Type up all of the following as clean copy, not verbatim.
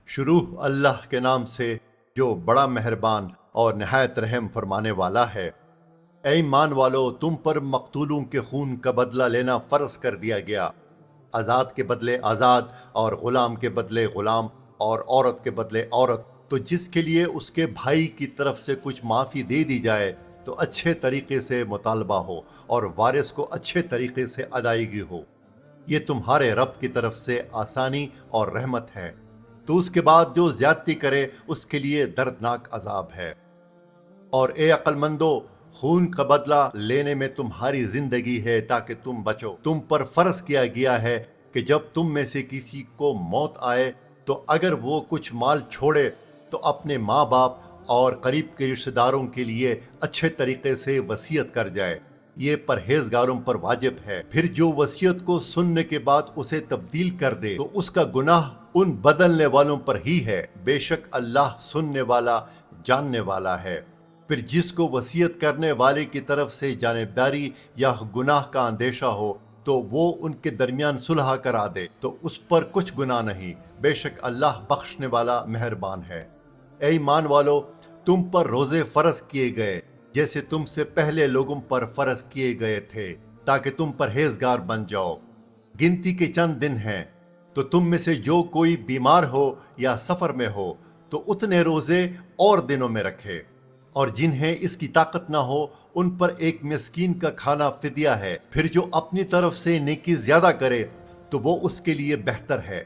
شروع اللہ کے نام سے جو بڑا مہربان اور نہایت رحم فرمانے والا ہے۔ اے ایمان والو، تم پر مقتولوں کے خون کا بدلہ لینا فرض کر دیا گیا، آزاد کے بدلے آزاد اور غلام کے بدلے غلام اور عورت کے بدلے عورت۔ تو جس کے لیے اس کے بھائی کی طرف سے کچھ معافی دے دی جائے تو اچھے طریقے سے مطالبہ ہو اور وارث کو اچھے طریقے سے ادائیگی ہو۔ یہ تمہارے رب کی طرف سے آسانی اور رحمت ہے۔ تو اس کے بعد جو زیادتی کرے اس کے لیے دردناک عذاب ہے۔ اور اے عقل مندو، خون کا بدلہ لینے میں تمہاری زندگی ہے تاکہ تم بچو۔ تم پر فرض کیا گیا ہے کہ جب تم میں سے کسی کو موت آئے تو اگر وہ کچھ مال چھوڑے تو اپنے ماں باپ اور قریب کے رشتہ داروں کے لیے اچھے طریقے سے وصیت کر جائے۔ یہ پرہیزگاروں پر واجب ہے۔ پھر جو وصیت کو سننے کے بعد اسے تبدیل کر دے تو اس کا گناہ ان بدلنے والوں پر ہی ہے، بے شک اللہ سننے والا جاننے والا ہے۔ پھر جس کو وصیت کرنے والے کی طرف سے جانبداری یا گناہ کا اندیشہ ہو تو وہ ان کے درمیان صلح کرا دے تو اس پر کچھ گناہ نہیں، بے شک اللہ بخشنے والا مہربان ہے۔ اے ایمان والو، تم پر روزے فرض کیے گئے جیسے تم سے پہلے لوگوں پر فرض کیے گئے تھے تاکہ تم پرہیزگار بن جاؤ۔ گنتی کے چند دن ہیں، تو تم میں سے جو کوئی بیمار ہو یا سفر میں ہو تو اتنے روزے اور دنوں میں رکھے، اور جنہیں اس کی طاقت نہ ہو ان پر ایک مسکین کا کھانا فدیہ ہے۔ پھر جو اپنی طرف سے نیکی زیادہ کرے تو وہ اس کے لیے بہتر ہے،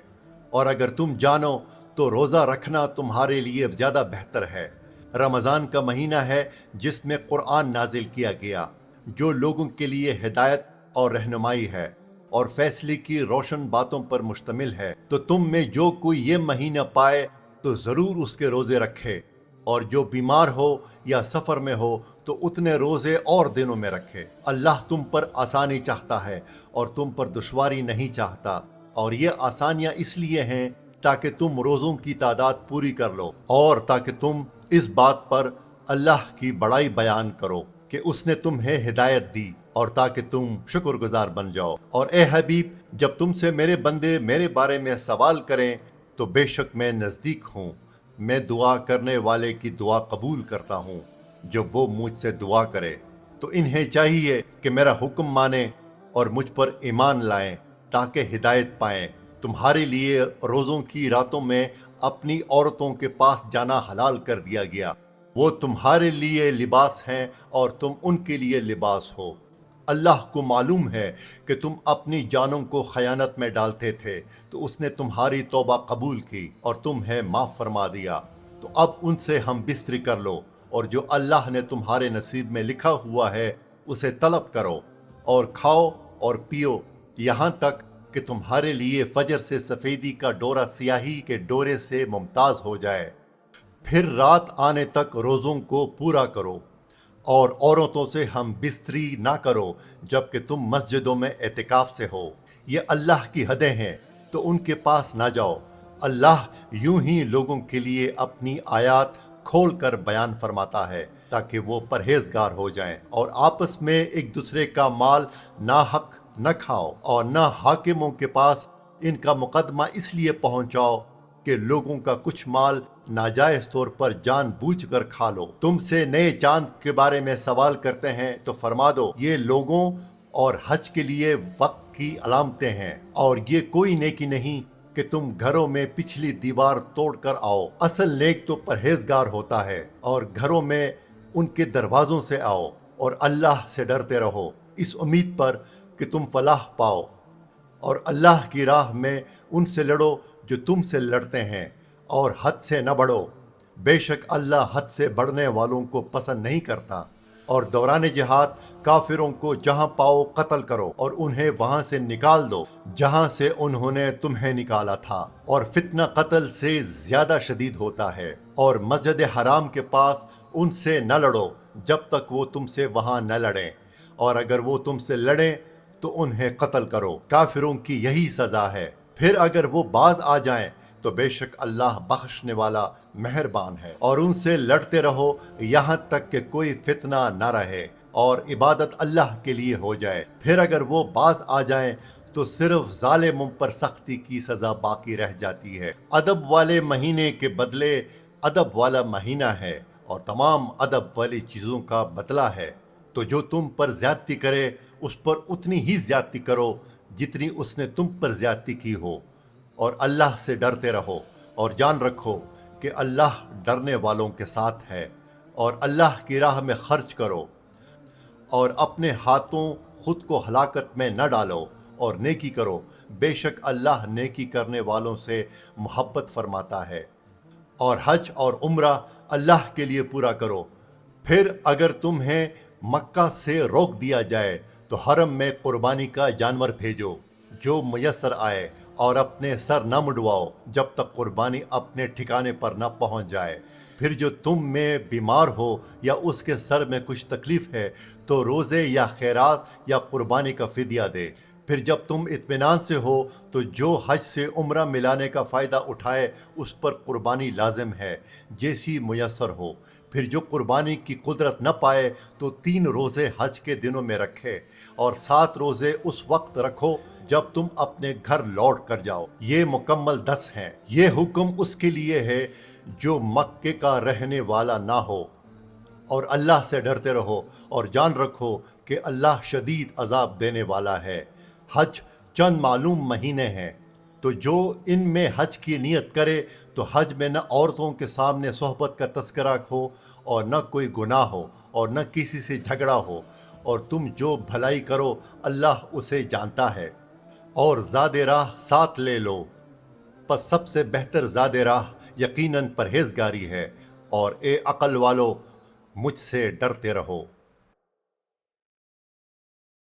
اور اگر تم جانو تو روزہ رکھنا تمہارے لیے زیادہ بہتر ہے۔ رمضان کا مہینہ ہے جس میں قرآن نازل کیا گیا، جو لوگوں کے لیے ہدایت اور رہنمائی ہے اور فیصلے کی روشن باتوں پر مشتمل ہے۔ تو تم میں جو کوئی یہ مہینہ پائے تو ضرور اس کے روزے رکھے، اور جو بیمار ہو یا سفر میں ہو تو اتنے روزے اور دنوں میں رکھے۔ اللہ تم پر آسانی چاہتا ہے اور تم پر دشواری نہیں چاہتا، اور یہ آسانیاں اس لیے ہیں تاکہ تم روزوں کی تعداد پوری کر لو، اور تاکہ تم اس بات پر اللہ کی بڑائی بیان کرو کہ اس نے تمہیں ہدایت دی، اور تاکہ تم شکر گزار بن جاؤ۔ اور اے حبیب، جب تم سے میرے بندے میرے بارے میں سوال کریں تو بے شک میں نزدیک ہوں، میں دعا کرنے والے کی دعا قبول کرتا ہوں جو وہ مجھ سے دعا کرے۔ تو انہیں چاہیے کہ میرا حکم مانیں اور مجھ پر ایمان لائیں تاکہ ہدایت پائیں۔ تمہارے لیے روزوں کی راتوں میں اپنی عورتوں کے پاس جانا حلال کر دیا گیا، وہ تمہارے لیے لباس ہیں اور تم ان کے لیے لباس ہو۔ اللہ کو معلوم ہے کہ تم اپنی جانوں کو خیانت میں ڈالتے تھے، تو اس نے تمہاری توبہ قبول کی اور تمہیں معاف فرما دیا۔ تو اب ان سے ہم بستری کر لو، اور جو اللہ نے تمہارے نصیب میں لکھا ہوا ہے اسے طلب کرو، اور کھاؤ اور پیو یہاں تک کہ تمہارے لیے فجر سے سفیدی کا ڈورا سیاہی کے ڈورے سے ممتاز ہو جائے۔ پھر رات آنے تک روزوں کو پورا کرو، اور عورتوں سے ہم بستری نہ کرو جبکہ تم مسجدوں میں اعتکاف سے ہو۔ یہ اللہ کی حدیں ہیں تو ان کے پاس نہ جاؤ۔ اللہ یوں ہی لوگوں کے لیے اپنی آیات کھول کر بیان فرماتا ہے تاکہ وہ پرہیزگار ہو جائیں، اور آپس میں ایک دوسرے کا مال ناحق نہ کھاؤ، اور نہ حاکموں کے پاس ان کا مقدمہ اس لیے پہنچاؤ کہ لوگوں کا کچھ مال ناجائز طور پر جان بوجھ کر کھا لو۔ تم سے نئے چاند کے بارے میں سوال کرتے ہیں تو فرما دو یہ لوگوں اور حج کے لیے وقت کی علامتیں ہیں، اور یہ کوئی نیکی نہیں کہ تم گھروں میں پچھلی دیوار توڑ کر آؤ۔ اصل نیک تو پرہیزگار ہوتا ہے، اور گھروں میں ان کے دروازوں سے آؤ، اور اللہ سے ڈرتے رہو اس امید پر کہ تم فلاح پاؤ، اور اللہ کی راہ میں ان سے لڑو جو تم سے لڑتے ہیں، اور حد سے نہ بڑھو، بے شک اللہ حد سے بڑھنے والوں کو پسند نہیں کرتا۔ اور دوران جہاد کافروں کو جہاں پاؤ قتل کرو، اور انہیں وہاں سے نکال دو جہاں سے انہوں نے تمہیں نکالا تھا، اور فتنہ قتل سے زیادہ شدید ہوتا ہے۔ اور مسجد حرام کے پاس ان سے نہ لڑو جب تک وہ تم سے وہاں نہ لڑیں، اور اگر وہ تم سے لڑیں تو انہیں قتل کرو، کافروں کی یہی سزا ہے۔ پھر اگر وہ باز آ جائیں تو بے شک اللہ بخشنے والا مہربان ہے۔ اور ان سے لڑتے رہو یہاں تک کہ کوئی فتنہ نہ رہے اور عبادت اللہ کے لیے ہو جائے۔ پھر اگر وہ باز آ جائیں تو صرف ظالموں پر سختی کی سزا باقی رہ جاتی ہے۔ ادب والے مہینے کے بدلے ادب والا مہینہ ہے، اور تمام ادب والی چیزوں کا بدلہ ہے۔ تو جو تم پر زیادتی کرے اس پر اتنی ہی زیادتی کرو جتنی اس نے تم پر زیادتی کی ہو، اور اللہ سے ڈرتے رہو، اور جان رکھو کہ اللہ ڈرنے والوں کے ساتھ ہے۔ اور اللہ کی راہ میں خرچ کرو، اور اپنے ہاتھوں خود کو ہلاکت میں نہ ڈالو، اور نیکی کرو، بے شک اللہ نیکی کرنے والوں سے محبت فرماتا ہے۔ اور حج اور عمرہ اللہ کے لیے پورا کرو۔ پھر اگر تمہیں مکہ سے روک دیا جائے تو حرم میں قربانی کا جانور بھیجو جو میسر آئے، اور اپنے سر نہ مڈواؤ جب تک قربانی اپنے ٹھکانے پر نہ پہنچ جائے۔ پھر جو تم میں بیمار ہو یا اس کے سر میں کچھ تکلیف ہے تو روزے یا خیرات یا قربانی کا فدیہ دے۔ پھر جب تم اطمینان سے ہو تو جو حج سے عمرہ ملانے کا فائدہ اٹھائے اس پر قربانی لازم ہے جیسی میسر ہو۔ پھر جو قربانی کی قدرت نہ پائے تو 3 روزے حج کے دنوں میں رکھے، اور 7 روزے اس وقت رکھو جب تم اپنے گھر لوٹ کر جاؤ۔ یہ مکمل 10 ہیں۔ یہ حکم اس کے لیے ہے جو مکے کا رہنے والا نہ ہو۔ اور اللہ سے ڈرتے رہو، اور جان رکھو کہ اللہ شدید عذاب دینے والا ہے۔ حج چند معلوم مہینے ہیں، تو جو ان میں حج کی نیت کرے تو حج میں نہ عورتوں کے سامنے صحبت کا تذکرہ ہو، اور نہ کوئی گناہ ہو، اور نہ کسی سے جھگڑا ہو، اور تم جو بھلائی کرو اللہ اسے جانتا ہے۔ اور زاد راہ ساتھ لے لو، پس سب سے بہتر زاد راہ یقیناً پرہیزگاری ہے۔ اور اے عقل والو، مجھ سے ڈرتے رہو۔